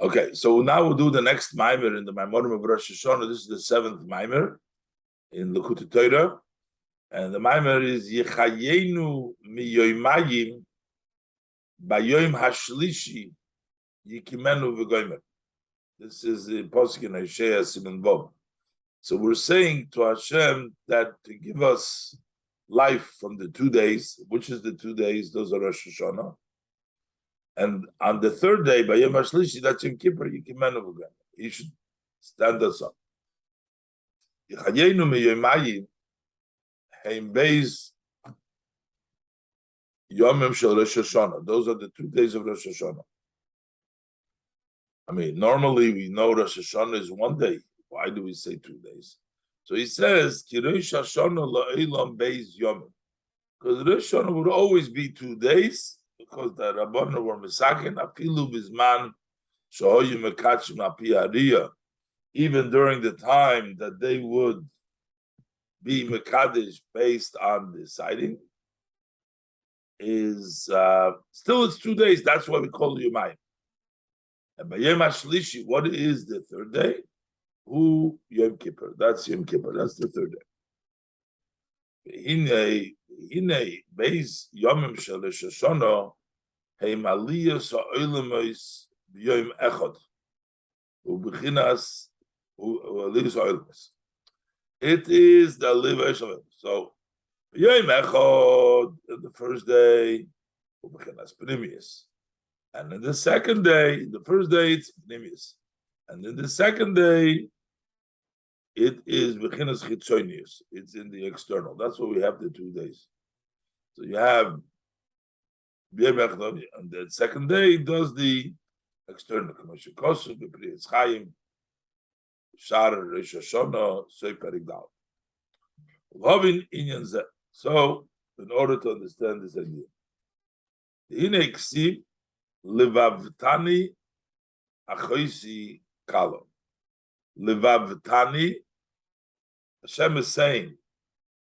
Okay, so now we'll do the next Mamer in the Maimorim of Rosh Hashanah. This is the seventh Mamer in Likutei Torah. And the Mamer is Yexayenu miyomayim bayoim hashlishi yikimenu v'goymer. This is the Pasuk in Hosea Siman Vav. So we're saying to Hashem that to give us life from the 2 days, which is the 2 days, those are Rosh Hashanah. And on the third day, by Yom HaShlishi, that's Yom Kippur, Yikimenu v'goymer. He should stand us up. Yechayenu miyomayim heim beis Yomim shel Rosh Hashanah. Those are the 2 days of Rosh Hashanah. I mean, normally we know Rosh Hashanah is 1 day. Why do we say 2 days? So he says, Ki Rosh Hashanah la'olam beis Yomim. Because Rosh Hashanah would always be 2 days, because the Rabbanan were Mesaken, Afilu Bizman, Shohoyu Mekachim Api Ariyah, even during the time that they would be Mekadesh based on the sighting, is still it's 2 days. That's why we call it Yomayim. And by Yom HaShlishi, what is the third day? Who Yom Kippur? That's Yom Kippur. That's the third day. Hine beis Yomim shel Rosh Hashanah heim aliyos ha'olamos b'yom echad u'bechinas u'aliyos ha'olamos. It is the Aliyah of it. So Yom echad, the first day, u'bechinas pnimius. And then the second day, the first day it's pnimius. And then the second day, it is bechinas chitzonius. It's in the external. That's why we have the 2 days. So you have, and the second day does the external. Chaim, Shar, Rosh Hashanah, Soy Perigdal. So, in order to understand this idea, Hine ksiv levavtani achoisi kalo. Levavtani, Hashem is saying,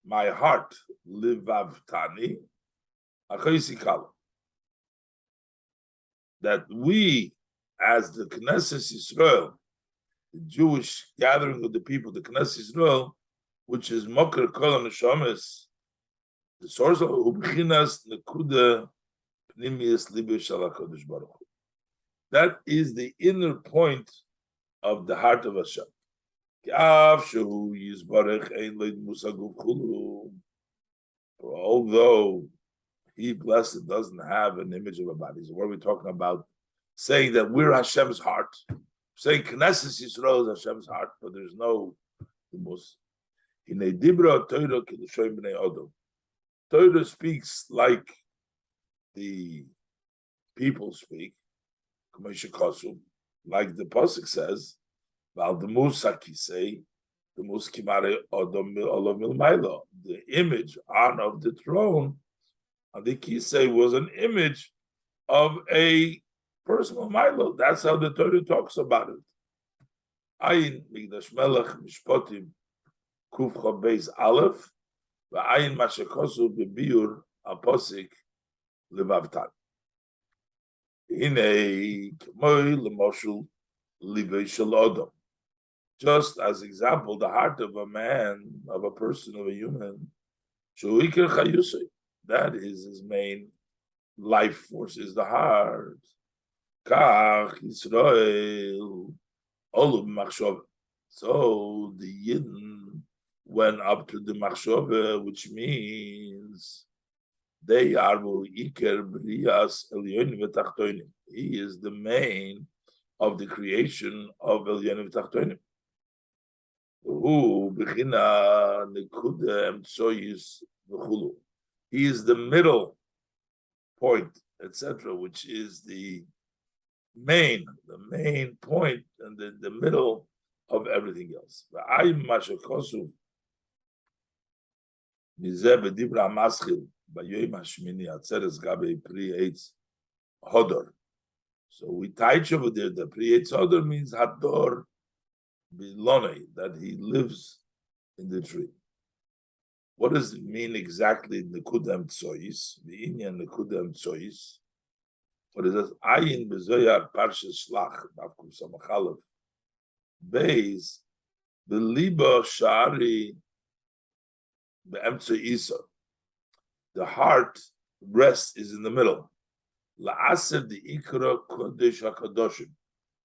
my heart, levavtani achoisi kalo. That we, as the Knesset Yisrael, the Jewish gathering of the people, the Knesset Yisrael, which is Moker Kol HaNeshamas, the source of Ubechinas Nekuda Pnimius Libe Shel HaKadosh Baruch Hu. That is the inner point of the heart of Hashem. Although He blessed doesn't have an image of a body. So what are we talking about? Saying that we're Hashem's heart. Saying Knesset Yisrael is Hashem's heart, but there's no most. Torah speaks like the people speak, like the Pasuk says, the image on of the throne, and the kisei was an image of a personal Milo. That's how the Torah talks about it. Ayin Migdash Melech Mishpotim Kuf Chabeis Aleph V'ayin Mashakosu Bebiur Aposik Levavtan. Hinei K'moi L'moshul Livei Shel Odom. Just as example, the heart of a man, of a person, of a human, Shuikir Chayusei. That is his main life force, is the heart. Kach Yisrael Olub Machshov. So the Yidden went up to the Machshove, which means they are Iker Brias Elyonim V'Tachtonim. He is the main of the creation of Elyonim V'Tachtonim. Who Bechina Nekuda Emtsoyis V'Chulu. He is the middle point, etc., which is the main point and the middle of everything else. So we teach over there the Pri Eitz Hodor means Hador Bilone, that he lives in the tree. What does it mean exactly, Nekudem Tsois, the Inyan Nekudem Tsois? What is this? Ayin bezoyar parshas shlach. Nafkum samachalev. Beis the liba shari be'emtze isa. The heart rest is in the middle. La'aser the ikra kodesh hakadoshim.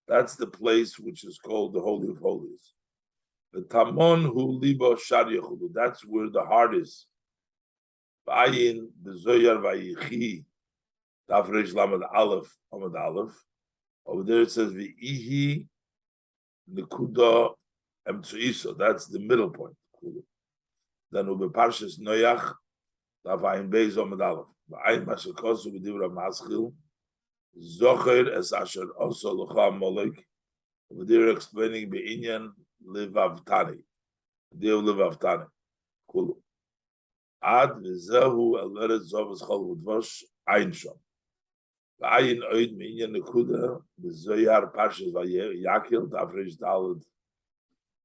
That's the place which is called the Holy of Holies. The tamon hu liba shari yachudu. That's where the heart is. V'ayin bezoyar vayichi. Tafresh lamed aleph amad aleph. Over there it says v'ihi nekuda emtzuisa. That's the middle point. Then ube parshas noyach tafayin beis amad aleph. V'ayin mashakosu v'divra maschil zocher es asher oso l'cha molek. Over there explaining be'inyan livavtani. The livavtani. Kulu. Ad v'zehu aleret zovas chol v'dvosh ein shom. V'ayin oid me'inyan nekuda v'zoyar parshas v'yakil tafresh daled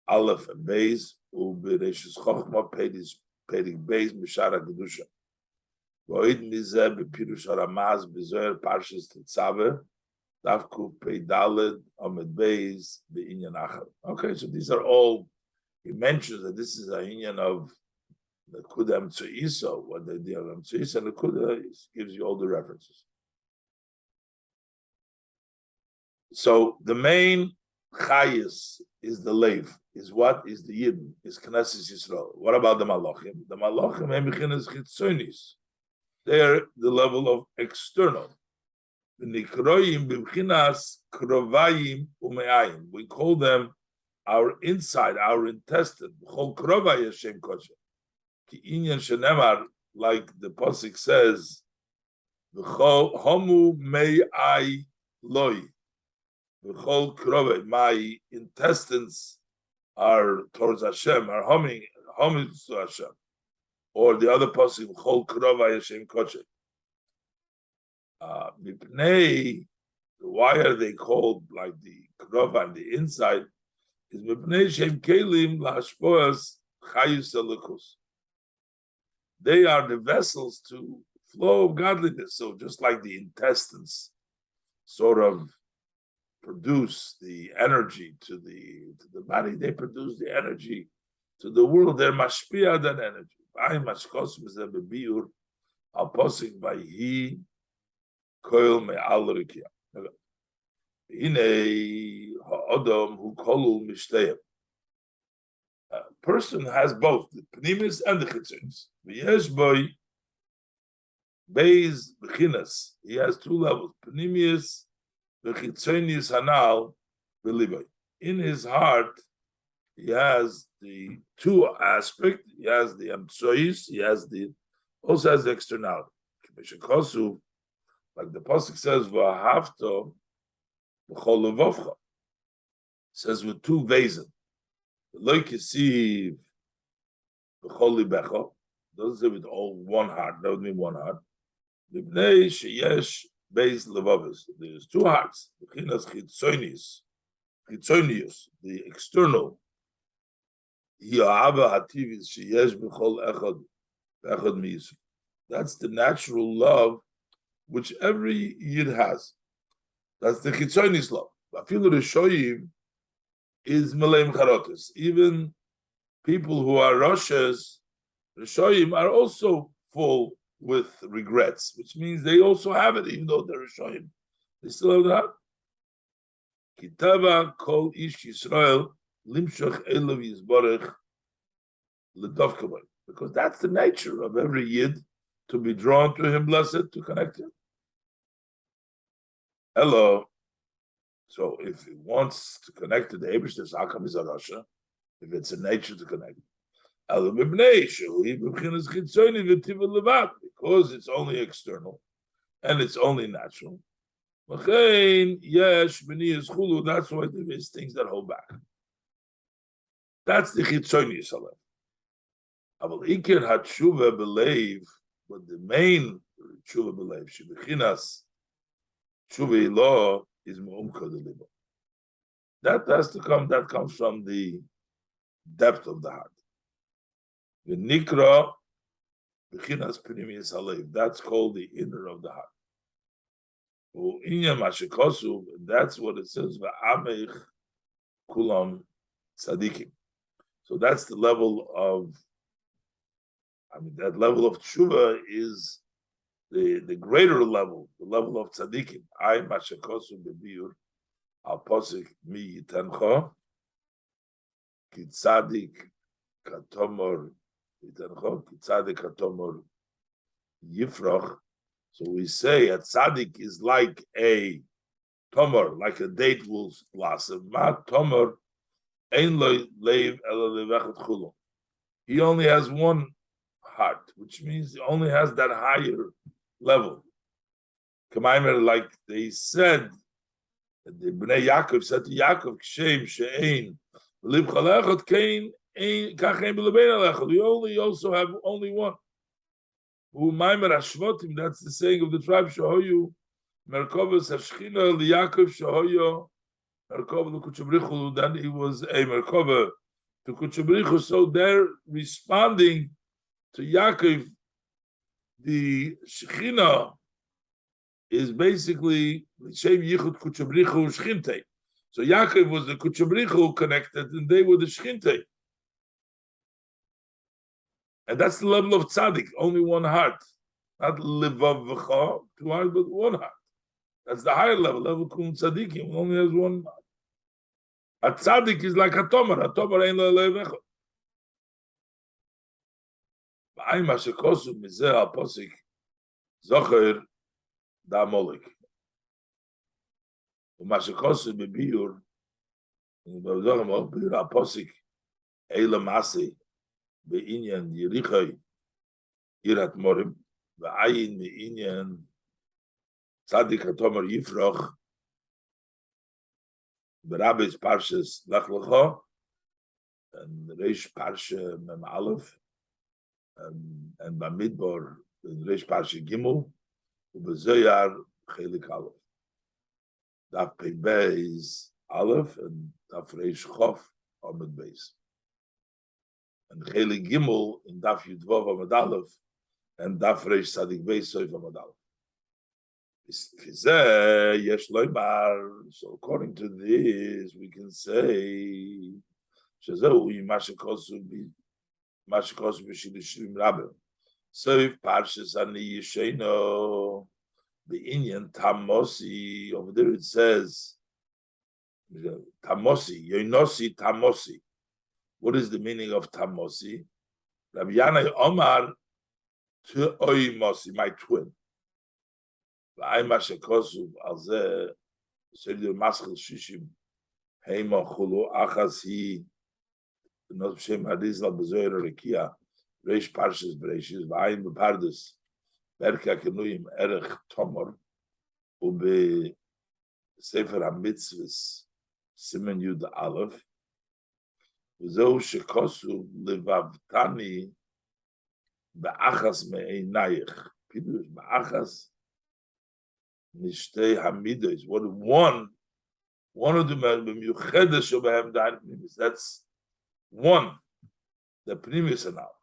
aleph and beis u'bereshus chochma pedig beis mishara kedusha. V'oid mizeh bepirush haramaz b'zoyar parshas tetzave tafkuf pei daled omed beis be'inyan achar. Okay, so these are all, he mentions that this is a inyan of nekuda emtzuisa. What the idea of emtzuisa and nekuda gives you all the references. So the main chayis is the leiv, is what is the yidden, is knesses Yisrael. What about the malachim? The malachim emichinas chitzonis. They're the level of external. The nikroim b'mchinas krovayim umeayim. We call them our inside, our intestine. B'chol krovay Hashem kosher. Ki inyan shenemar, like the pasuk says, b'chol homu me'ay loy. My intestines are towards Hashem, are humming to Hashem. Or the other pasuk, Chol Krova Hashem Kosher. Why are they called like the Krova on the inside? Is Mipnei Shem Kelim Lahashpoas Chayus Elikus. They are the vessels to flow of godliness. So just like the intestines sort of produce the energy to the body, they produce the energy to the world. They're mashpia that energy. By mashkos bebiur al posik by he koil me al rikia. Ine ha'odom hu kolul mishteyem. A person has both the pnimis and the chitzunis. V'yesh boy beis b'chinas. He has two levels. Pnimius. In his heart, he has the two aspects. He has the amtsois. He has also has the externality. Like the pasuk says, "V'ahavto b'chol levavcha." Says with two vases. Lo kisiv b'chol libecha. Doesn't say with all one heart. That would mean one heart. Libnei sheyesh. Beis levavos. There's two hearts. Bechinas chitzonius, the external. Yahava hativis sheyesh b'chol echad miyisur. That's the natural love which every yid has. That's the chitzonius love. Afilu rishoyim is meleim charotis. Even people who are Roshas, rishoyim are also full with regrets, which means they also have it, even though they're Rishoyim. They still have that. Kitava kol ish Yisrael limshach elav yizbarech ledavkavay. Because that's the nature of every Yid, to be drawn to him, blessed, to connect him. Hello. So if he wants to connect to the Eibishter, how come he's a Rasha? If it's a nature to connect. Because it's only external and it's only natural. That's why there is things that hold back. That's the chitzoni salem. But the main tshuva believe, shebechinas tshuva ilo is me'umka delibo. That has to come. That comes from the depth of the heart. The nikra bechinas pnimius halev. That's called the inner of the heart. That's what it says. Kulam tzadikim. So that's the level of. That level of tshuva is the greater level, the level of tzadikim. I mashakosu bebiur al posik mi yitancho ki tzadik katomor yitancho ki tzadik katomor yifroch. So we say a tzaddik is like a tomor, like a date will blossom. Ma tomor ein lo leiv ela levechet chulo. He only has one heart, which means he only has that higher level. Mamer, like they said, the Bnei Yaakov said to Yaakov, "Kshem she'ein b'lib chalechot kein kachem b'lebein alechot." We only also have only one. Mamer Ashvotim, that's the saying of the tribe Shahoyu, Merkovas Hashchina Liyaakov Shahoyo, Merkov L'Kuchabrichu. Then he was a Merkova to Kuchabrichu. So they're responding to Yaakov. The Shechina is basically Shem Yichud Kuchabrichu Shchinte. So Yaakov was the Kuchabrichu connected, and they were the Shchinte. And that's the level of tzaddik, only one heart. Not livav v'cha, two hearts, but one heart. That's the higher level, level kum tzaddikim, only has one heart. A tzaddik is like a tomar ain't le'levecha. Ba'ay mashekosu mizeh al-posik zocher da molik. U'mashekosu bebiur, bebiur al-posik eila masi, Be'inyan Yerichai Irat Morim, Be'ayin Be'inyan Tzadik HaTomer Yifroch, Be'Rabbe's Parshas Lech Lecha, and Reish Parsha Mem Aleph, and Bamidbar, and Reish Parsha Gimel, U'Bezoyar Chelik Aleph. Daf Pei Beis Aleph, and Daf Reish Chof Amid Beis. And Cheli Gimel in Daf Yudvav Amud Aleph and Daf Reish Tzadik Beis Soif Amud Aleph. Yesh Loimar. So according to this, we can say Shazehu Mashikosu B'Shilishim Rabbe. Soif Parshas Ani Yishayno B'Inyan Tamosi. Over there it says Tamosi Yoinosi Tamosi. What is the meaning of Tamosi? Rabbi Yanai Omar to Oimosi, my twin. V'ayma shekosu alzeh seidur maschil shishim heima chulu achas hi not b'shem hadizla b'zoyer rekia reish parshas b'reishis v'ayim b'pardes berka kenuyim erech tomor ube sefer ha-mitzvahs simen yud aleph וזהו שכוסו לבבתני באחס מעינייך. פירוש באחס משתי המידות. One of them במיוחדת שבהם דן פנימיס. That's one. The פנימיס הנ"ל.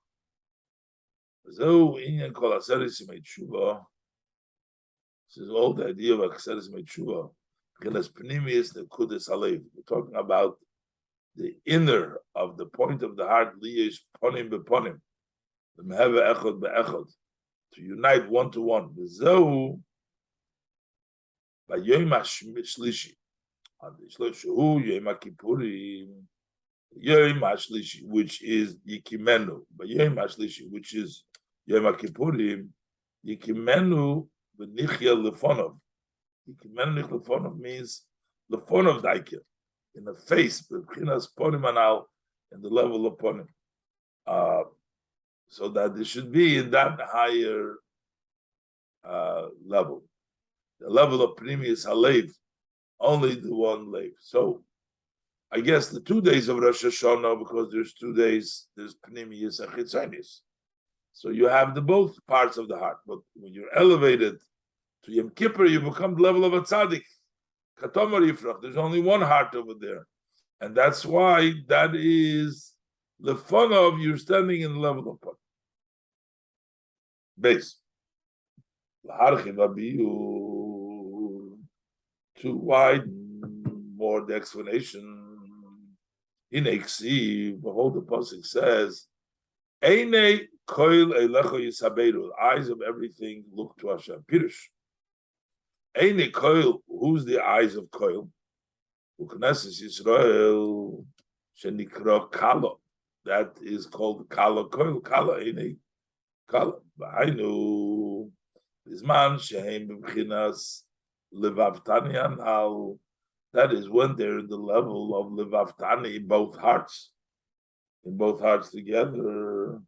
וזהו עניין כל הסרס ימי תשובה. This is all the idea of הסרס ימי תשובה. מבחינת פנימיס נקודס הלב. We're talking about the inner of the point of the heart, liyesh ponim beponim, the meheve echod beechod, to unite one to one. V'zehu b'yom hashlishi, shehu yom ha'kippurim, yom hashlishi, which is yikimenu, b'yom hashlishi, which is yom ha'kippurim, yikimenu v'nichya lefonov. Yikimenu nich lefonov means lefonov daikir. In the face, in the level of ponim, so that there should be in that higher level. The level of Pnimius Halev, only the one lev. So, I guess the 2 days of Rosh Hashanah, because there's 2 days, there's Pnimius and Chitzonius. So you have the both parts of the heart. But when you're elevated to Yom Kippur, you become the level of a tzaddik. There's only one heart over there. And that's why that is the fun of you're standing in the level of ponim. Base. to widen more the explanation. In Eksi, behold, the pasuk says, "Eine koil elecha yisaberu." Eyes of everything look to Hashem. Pirush. Eine koil. Who's the eyes of koil? Ukneses Yisrael shenikra kala. That is called kala koil. Kala eine kala. V'hainu bizman shehem b'mchinas levav al. That is when they're in the level of levav in both hearts together.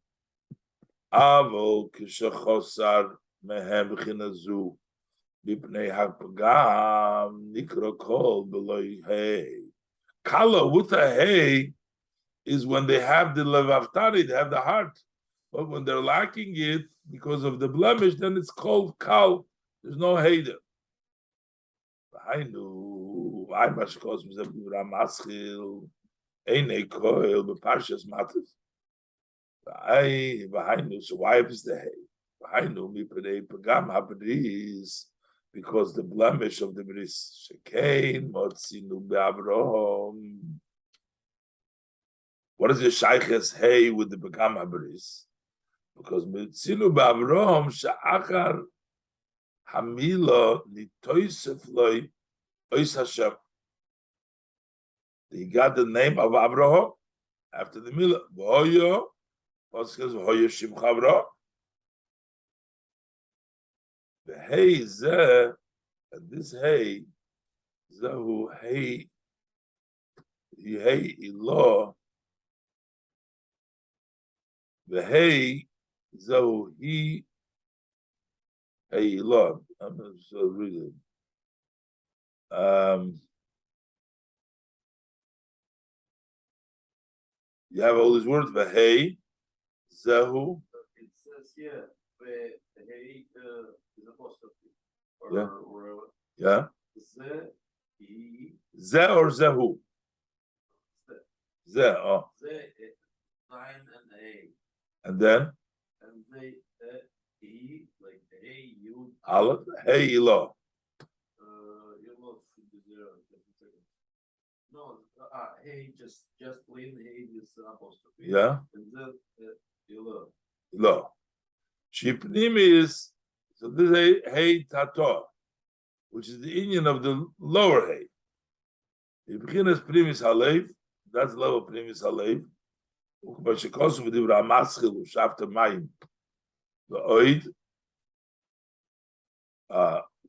Avo kishachosar mehem b'chinazu b'pnei hapagam nikra kol beloy hey. Kala with a hey is when they have the levav tani, they have the heart. But when they're lacking it because of the blemish, then it's called kal. There's no hey there. I must cause me some Ramaschil, Eine Koil, the Parshas Matas. So why is the hay? I know me pray Pagam Habris because the blemish of the bris Shekain Motzinu Be'Avraham. What is the Shayches hay with the Pagam Habris? Because Motzinu Be'Avraham Sha'achar Hamila Nitoisef Loi. He got the name of Abraham after the Milah. V'hoyo, says v'hoyo shimcha Abraham. The hay zeh, and this hay, zehu hay, hay ilo. The hay zehu he hay ilo. I'm not so reading. You have all these words. V'hei, zehu. It says here, v'hei is apostrophe. Yeah. Ze or zehu. Ze. Oh. Ze, nine and a. And then. And they he like hey you. Aleph. Hey ilo. No, hey, just plain hey is apostrophe. Yeah. And then yellow. Lo. Shipnim is so this is hey tato, which is the union of the lower hay. Ibchinas primis halev, that's level primis halev. Ukbashikosu v'divra maschil u'shafta mayim. The oid.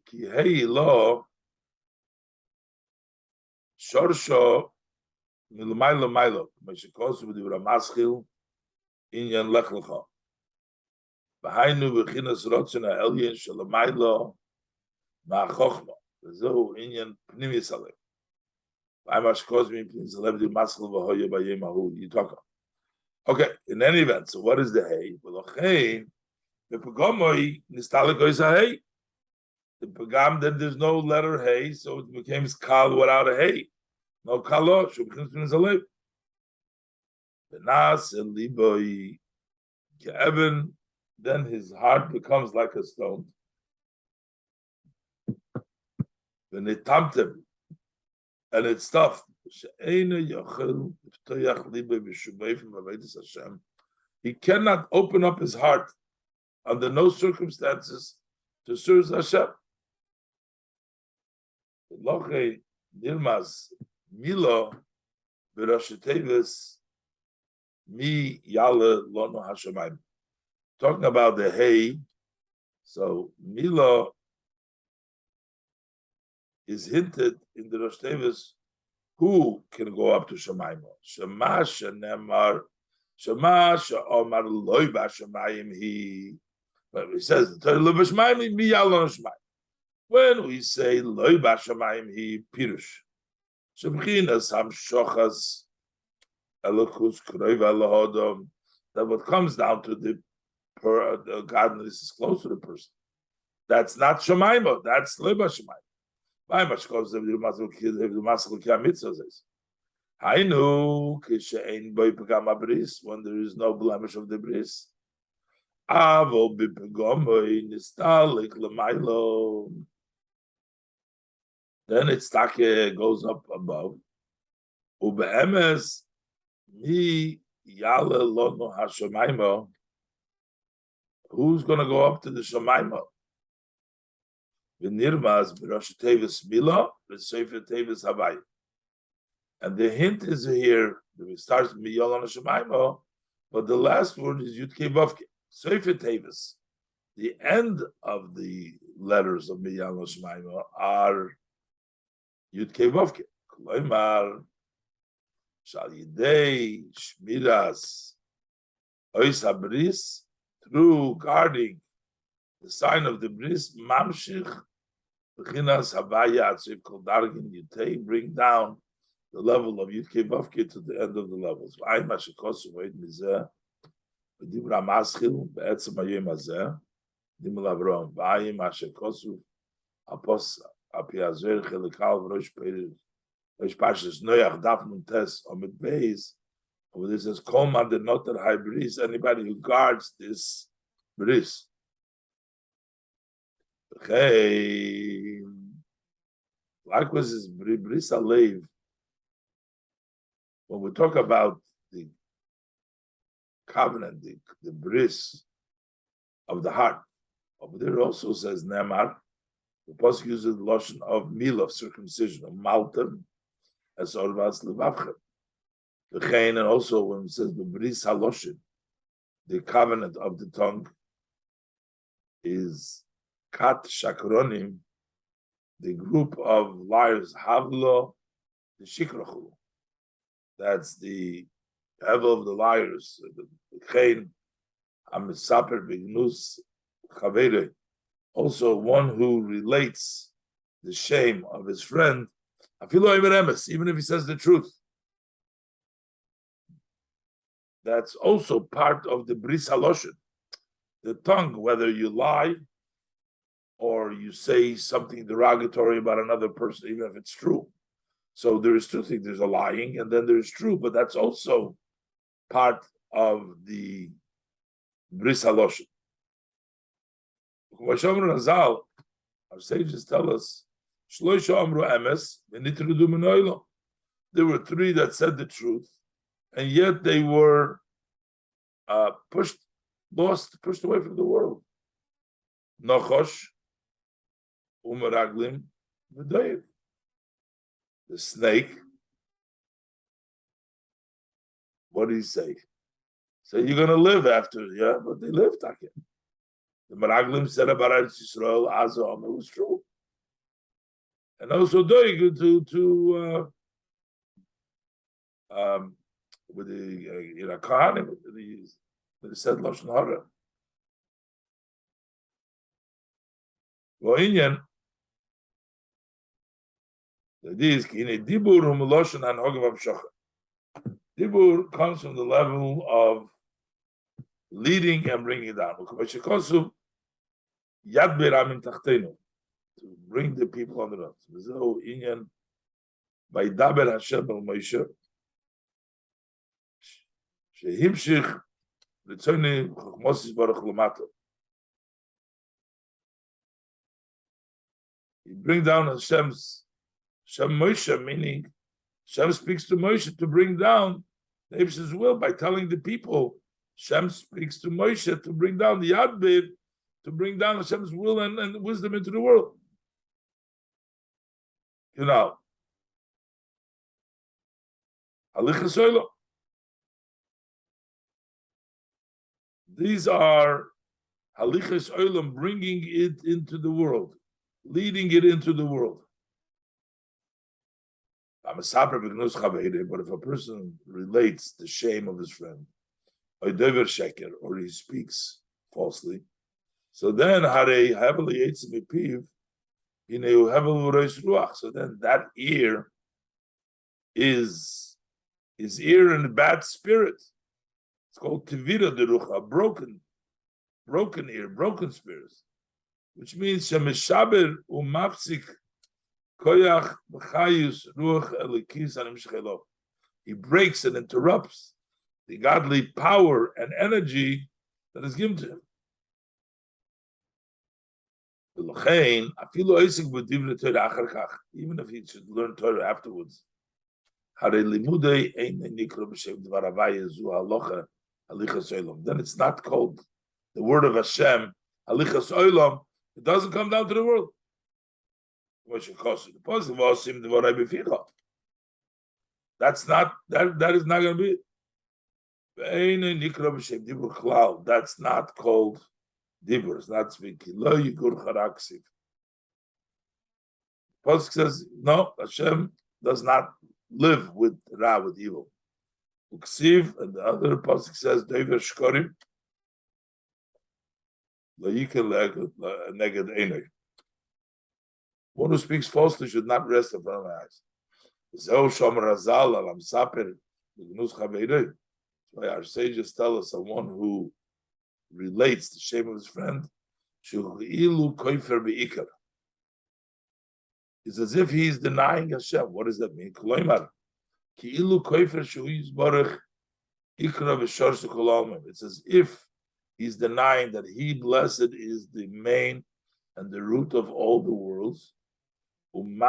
Ki hey lo. Shorsho milumaylo maylo, meshikosu v'divra maschil inyan lech lecha. V'hainu v'chinas rotzina elyen shalamaylo ma'achochma. V'zehu inyan pnimis alev. V'aymash mi pnimis alev di maschil v'hoya b'yem ahu yitaka. Okay, in any event, so what is the hay? V'lochein v'pagomoi nistalik oisa hay. The pagam, then there's no letter hay, so it became kal without a hay. No kalo, shubchins pnimis alev. V'nas el liboi ke'eben, then his heart becomes like a stone. V'nitamtem, and it's tough. He cannot open up his heart under no circumstances to serve Hashem. Milo mi yale lono hashemayim. Talking about the hay, so Milo is hinted in the Rosh Tevis who can go up to Shemayim. Shema shenemar, Shema she'omar loy b'Shemayim he. But he says the Torah loy b'Shemayim mi yalon Shemayim. When we say loy b'Shemayim he pirush, shemchinas ham shochas elokus kroiv alahodom. That what comes down to the godliness is close to the person. That's not Shemayim. That's loy b'Shemayim. I much cause the masculine mitzvah says. I know when there is no blemish of the bris. Then it goes up above. Ube'emes mi yale lono hashomaymo. Who's going to go up to the Shomaymo? V'nirmaz b'rosh tevis mila v'sefer tevis havai. And the hint is here. It starts with miyol on Shomaymo, but the last word is yud kei vavke. Sefer tevis. The end of the letters of miyol on Shomaymo are yud kei vavke. Kloimar shal yidei shmiras ois habris, through guarding the sign of the bris, mamshich b'chinas havaya atziv kol dargin yutei, bring down the level of Yudkei Vavke to the end of the levels. V'ayim ha'shekosu v'ayim mizeh v'dibra maschil b'etzem hayom hazeh dimul Avrom v'ayim ha'shekosu apos apiazer chelikal v'rosh pashas noyach daf nuntes omid beis. Over this says kol man denoter hay bris, anybody who guards this bris. Okay. Likewise is bris alev. When we talk about the covenant, the bris of the heart, over there also says Nemar. The pasuk uses the lotion of meal, of circumcision, of maltem, as orvas levavchem. And also when it says the bris haloshin, the covenant of the tongue, is kat shakronim, the group of liars, havlo, the shikrachulu. That's the hevel of the liars, the chain, amisaper bignus chavere. Also one who relates the shame of his friend, even if he says the truth. That's also part of the bris haloshin. The tongue, whether you lie or you say something derogatory about another person, even if it's true. So there is two things. There's a lying, and then there's true, but that's also part of the bris haloshin. Our sages tell us, there were three that said the truth, and yet they were pushed away from the world. Nochosh, Umaraglim, V'doyev. The snake, what did he say? So you're going to live after, yeah, but they lived again. The Meraglim said about Eretz Yisrael, Azam, it was true. And also Doeg with the Kohanim, they said Lashon Hara. V'inyan, this Dibur Humuloshan and Hogav Shachar. Dibur comes from the level of leading and bringing down. Yad Beram Tachtenu, to bring the people on the road. So Inyan by Daber Hashem al Moshe, Shehimshich Ritzoni Chokmosis Baruch Lamato. He bring down Hashem's Shem Moshe, meaning Shem speaks to Moshe to bring down the Hashem's will by telling the people. Shem speaks to Moshe to bring down the Yad Bid, to bring down Hashem's will and wisdom into the world. You know, Halichas Olam. These are Halichas Olam, bringing it into the world, leading it into the world. But if a person relates the shame of his friend, or he speaks falsely, so then so then that ear is his ear in a bad spirit. It's called tivira derucha, broken ear, broken spirit, which means shemeshaber umafsik koyach b'chayus ruach elikis anim shechelo. He breaks and interrupts the godly power and energy that is given to him. Even if he should learn Torah afterwards, then it's not called the word of Hashem. It doesn't come down to the world. That's not that is not going to be it. That's not called dibur. It's not speaking. Pasuk says no. Hashem does not live with ra, with evil. Uksiv, and the other pasuk says Dover shkorim. One who speaks falsely should not rest in front of my eyes. Our sages tell us that one who relates the shame of his friend is as if he is denying Hashem. What does that mean? It's as if he's denying that he, blessed, is the main and the root of all the worlds. And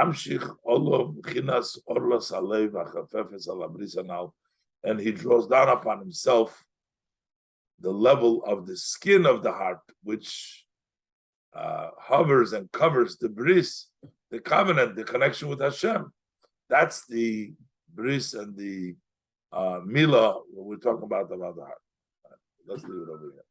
he draws down upon himself the level of the skin of the heart, which hovers and covers the bris, the covenant, the connection with Hashem. That's the bris and the milah when we're talking about the heart. Let's leave it over here.